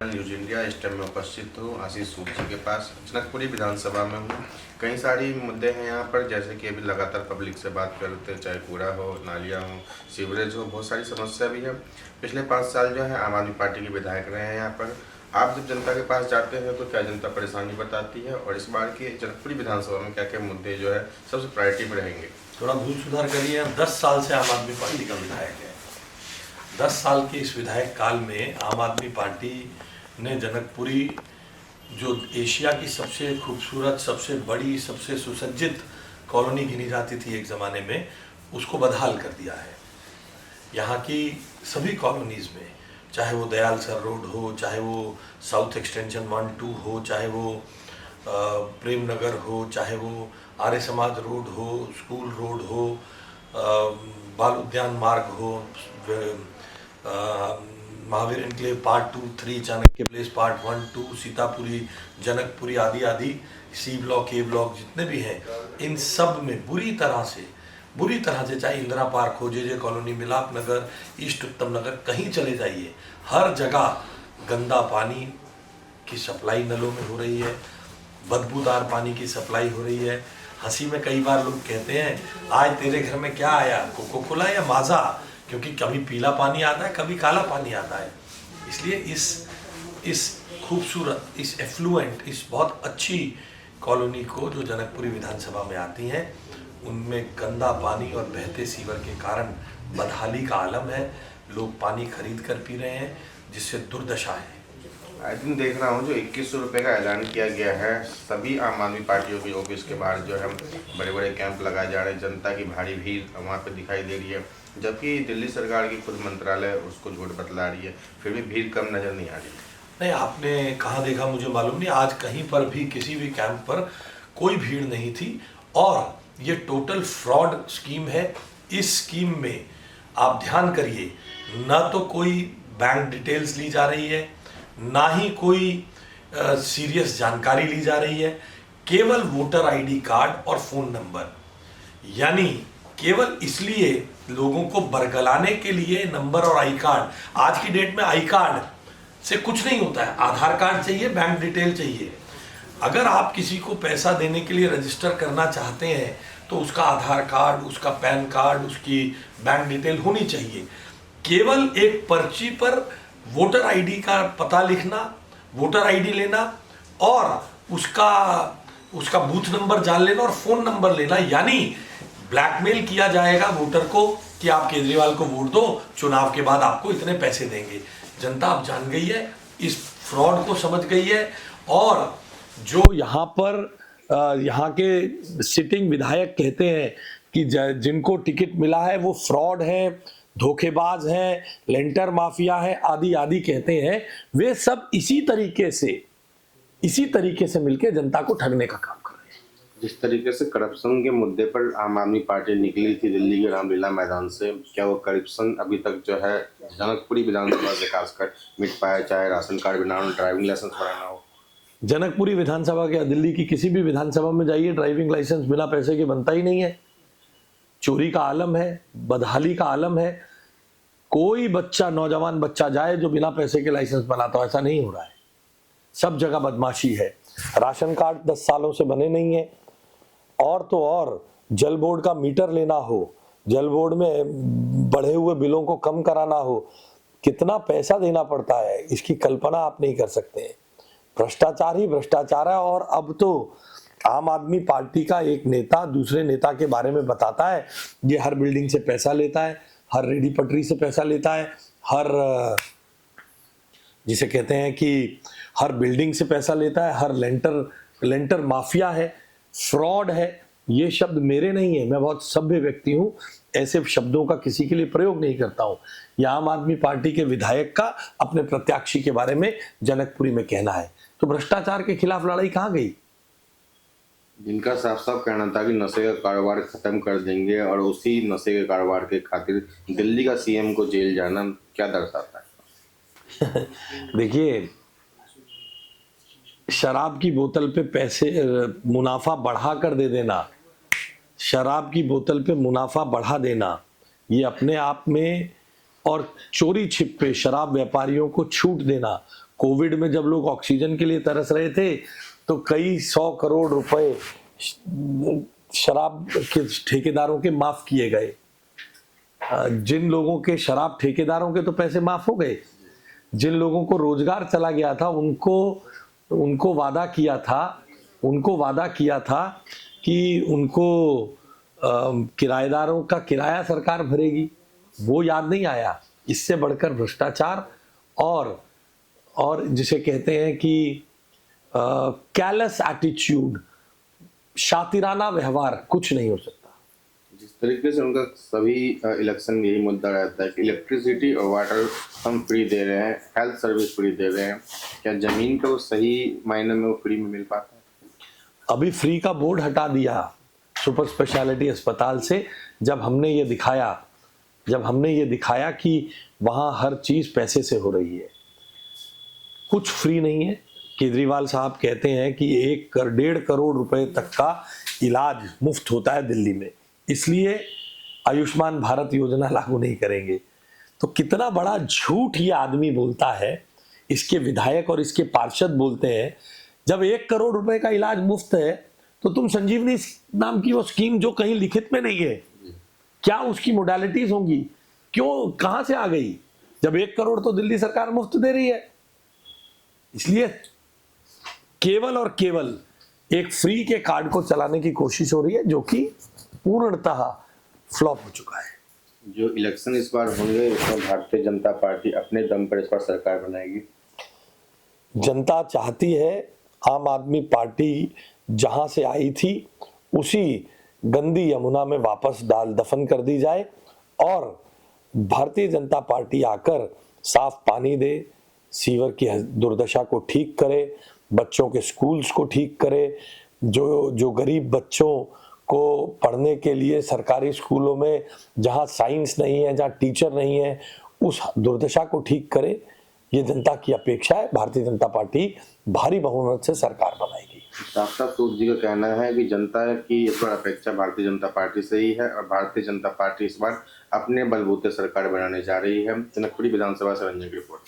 News India इस time में उपस्थित हूँ आशीष सूद जी के पास जनकपुरी विधानसभा में हूँ। कई सारी मुद्दे हैं यहाँ पर, जैसे कि अभी लगातार पब्लिक से बात करते हैं, चाहे कूड़ा हो, नालियाँ हो, सीवरेज हो, बहुत सारी समस्या भी है। पिछले 5 साल जो है आम आदमी पार्टी के विधायक रहे हैं यहाँ पर। आप जब जनता के पास जाते हैं तो क्या जनता परेशानी बताती है, और इस बार की जनकपुरी विधानसभा में क्या क्या मुद्दे जो है सबसे प्रायोरिटी पर रहेंगे? थोड़ा भूल सुधार करिए। 10 साल से आम आदमी पार्टी का विधायक है। 10 साल के इस विधायक काल में आम आदमी पार्टी ने जनकपुरी, जो एशिया की सबसे खूबसूरत, सबसे बड़ी, सबसे सुसज्जित कॉलोनी गिनी जाती थी एक ज़माने में, उसको बदहाल कर दिया है। यहाँ की सभी कॉलोनीज़ में, चाहे वो दयाल सर रोड हो, चाहे वो साउथ एक्सटेंशन 1-2 हो, चाहे वो प्रेम नगर हो, चाहे वो आर्य समाज रोड हो, स्कूल रोड हो, बाल उद्यान मार्ग हो, Mahavir enclave part 2, 3, Chanakya place part 1, 2, Sitapuri, Janakpuri आदि आदि, सी ब्लॉक, ए ब्लॉक जितने भी हैं, इन सब में बुरी तरह से, चाहे इंदिरा पार्क हो, जे कॉलोनी, मिलाप नगर, ईस्ट उत्तम नगर, कहीं चले जाइए, हर जगह गंदा पानी की सप्लाई नलों में हो रही है, बदबूदार पानी की सप्लाई हो रही है। हंसी में कई बार लोग कहते हैं, आज तेरे घर में क्या आया, कोको कोला या माजा, क्योंकि कभी पीला पानी आता है, कभी काला पानी आता है। इसलिए इस खूबसूरत, इस एफ्लुएंट, इस बहुत अच्छी कॉलोनी को जो जनकपुरी विधानसभा में आती हैं, उनमें गंदा पानी और बहते सीवर के कारण बदहाली का आलम है। लोग पानी खरीद कर पी रहे हैं, जिससे दुर्दशा है। आज दिन देख रहा हूँ जो 2100 रुपये का ऐलान किया गया है, सभी आम आदमी पार्टियों के ऑफिस के बाहर जो है बड़े बड़े कैंप लगाए जा रहे हैं, जनता की भारी भीड़ वहाँ पे दिखाई दे रही है, जबकि दिल्ली सरकार की खुद मंत्रालय उसको झूठ बतला रही है, फिर भी भीड़ कम नज़र नहीं आ रही। नहीं, आपने कहाँ देखा मुझे मालूम नहीं, आज कहीं पर भी किसी भी कैंप पर कोई भीड़ नहीं थी, और ये टोटल फ्रॉड स्कीम है। इस स्कीम में आप ध्यान करिए, ना तो कोई बैंक डिटेल्स ली जा रही है, ना ही कोई सीरियस जानकारी ली जा रही है, केवल वोटर आईडी कार्ड और फ़ोन नंबर, यानी केवल इसलिए लोगों को बरगलाने के लिए नंबर और आई कार्ड। आज की डेट में आई कार्ड से कुछ नहीं होता है, आधार कार्ड चाहिए, बैंक डिटेल चाहिए। अगर आप किसी को पैसा देने के लिए रजिस्टर करना चाहते हैं तो उसका आधार कार्ड, उसका पैन कार्ड, उसकी बैंक डिटेल होनी चाहिए। केवल एक पर्ची पर वोटर आईडी का पता लिखना, वोटर आईडी लेना और उसका बूथ नंबर जान लेना और फ़ोन नंबर लेना, यानी ब्लैकमेल किया जाएगा वोटर को कि आप केजरीवाल को वोट दो, चुनाव के बाद आपको इतने पैसे देंगे। जनता अब जान गई है, इस फ्रॉड को समझ गई है, और जो यहाँ पर यहाँ के सिटिंग विधायक कहते हैं कि जिनको टिकट मिला है वो फ्रॉड है, धोखेबाज हैं, लेंटर माफिया है, आदि आदि कहते हैं, वे सब इसी तरीके से मिलकर जनता को ठगने का काम कर रहे हैं। जिस तरीके से करप्शन के मुद्दे पर आम आदमी पार्टी निकली थी दिल्ली के रामलीला मैदान से, क्या वो करप्शन अभी तक जो है जनकपुरी विधानसभा से खासकर मिट पाया? चाहे राशन कार्ड बनाना हो, ड्राइविंग लाइसेंस बनाना हो। जनकपुरी विधानसभा क्या, दिल्ली की किसी भी विधानसभा में जाइए, ड्राइविंग लाइसेंस बिना पैसे के बनता ही नहीं है। चोरी का आलम है, बदहाली का आलम है। कोई बच्चा, नौजवान बच्चा जाए जो बिना पैसे के लाइसेंस बनाता हो, ऐसा नहीं हो रहा है। सब जगह बदमाशी है। राशन कार्ड 10 सालों से बने नहीं है, और तो और जल बोर्ड का मीटर लेना हो, जल बोर्ड में बढ़े हुए बिलों को कम कराना हो, कितना पैसा देना पड़ता है, इसकी कल्पना आप नहीं कर सकते। भ्रष्टाचार ही भ्रष्टाचार है। और अब तो आम आदमी पार्टी का एक नेता दूसरे नेता के बारे में बताता है, ये हर बिल्डिंग से पैसा लेता है, हर रेडी पटरी से पैसा लेता है, हर जिसे कहते हैं कि हर बिल्डिंग से पैसा लेता है, हर लेंटर माफिया है, फ्रॉड है। ये शब्द मेरे नहीं है, मैं बहुत सभ्य व्यक्ति हूँ, ऐसे शब्दों का किसी के लिए प्रयोग नहीं करता हूँ। यह आम आदमी पार्टी के विधायक का अपने प्रत्याशी के बारे में जनकपुरी में कहना है। तो भ्रष्टाचार के खिलाफ लड़ाई कहाँ गई? जिनका साफ साफ कहना था कि नशे का कारोबार खत्म कर देंगे, और उसी नशे के कारोबार के खातिर दिल्ली का सीएम को जेल जाना क्या दर्शाता है? देखिए, शराब की बोतल पे पैसे मुनाफा बढ़ा कर दे देना, शराब की बोतल पे मुनाफा बढ़ा देना, ये अपने आप में, और चोरी छिपे शराब व्यापारियों को छूट देना, कोविड में जब लोग ऑक्सीजन के लिए तरस रहे थे तो कई 100 करोड़ रुपए शराब के ठेकेदारों के माफ किए गए। जिन लोगों के शराब ठेकेदारों के तो पैसे माफ हो गए, जिन लोगों को रोजगार चला गया था उनको वादा किया था कि उनको किराएदारों का किराया सरकार भरेगी, वो याद नहीं आया। इससे बढ़कर भ्रष्टाचार और जिसे कहते हैं कि कैलस एटीट्यूड, शातिराना व्यवहार, कुछ नहीं हो सकता। जिस तरीके से उनका सभी इलेक्शन में यही मुद्दा रहता है कि इलेक्ट्रिसिटी और वाटर हम फ्री दे रहे हैं, हेल्थ सर्विस फ्री दे रहे हैं, क्या जमीन का वो सही मायने में वो फ्री में मिल पाता है? अभी फ्री का बोर्ड हटा दिया सुपर स्पेशलिटी अस्पताल से, जब हमने ये दिखाया कि वहाँ हर चीज़ पैसे से हो रही है, कुछ फ्री नहीं है। केजरीवाल साहब कहते हैं कि 1.5 करोड़ रुपए तक का इलाज मुफ्त होता है दिल्ली में, इसलिए आयुष्मान भारत योजना लागू नहीं करेंगे। तो कितना बड़ा झूठ ये आदमी बोलता है, इसके विधायक और इसके पार्षद बोलते हैं। जब 1 करोड़ रुपए का इलाज मुफ्त है तो तुम संजीवनी नाम की वो स्कीम जो कहीं लिखित में नहीं है, क्या उसकी मोडालिटीज होंगी, क्यों, कहां से आ गई, जब 1 करोड़ तो दिल्ली सरकार मुफ्त दे रही है। इसलिए केवल और केवल एक फ्री के कार्ड को चलाने की कोशिश हो रही है, जो कि पूर्णतः फ्लॉप हो चुका है। जो इलेक्शन इस बार होंगे उसमें भारतीय जनता पार्टी अपने दम पर इस बार सरकार बनाएगी। जनता चाहती है आम आदमी पार्टी जहां से आई थी उसी गंदी यमुना में वापस दफन कर दी जाए और भारतीय जनता पार्टी आकर साफ पानी दे, सीवर की दुर्दशा को ठीक करे, बच्चों के स्कूल्स को ठीक करे, जो गरीब बच्चों को पढ़ने के लिए सरकारी स्कूलों में जहां साइंस नहीं है, जहां टीचर नहीं है, उस दुर्दशा को ठीक करे। ये जनता की अपेक्षा है। भारतीय जनता पार्टी भारी बहुमत से सरकार बनाएगी। साफ सूद जी का कहना है कि जनता की इस बार अपेक्षा भारतीय जनता पार्टी से ही है और भारतीय जनता पार्टी इस बार अपने बलबूते सरकार बनाने जा रही है। जनकपुरी विधानसभा से रंजन की रिपोर्ट।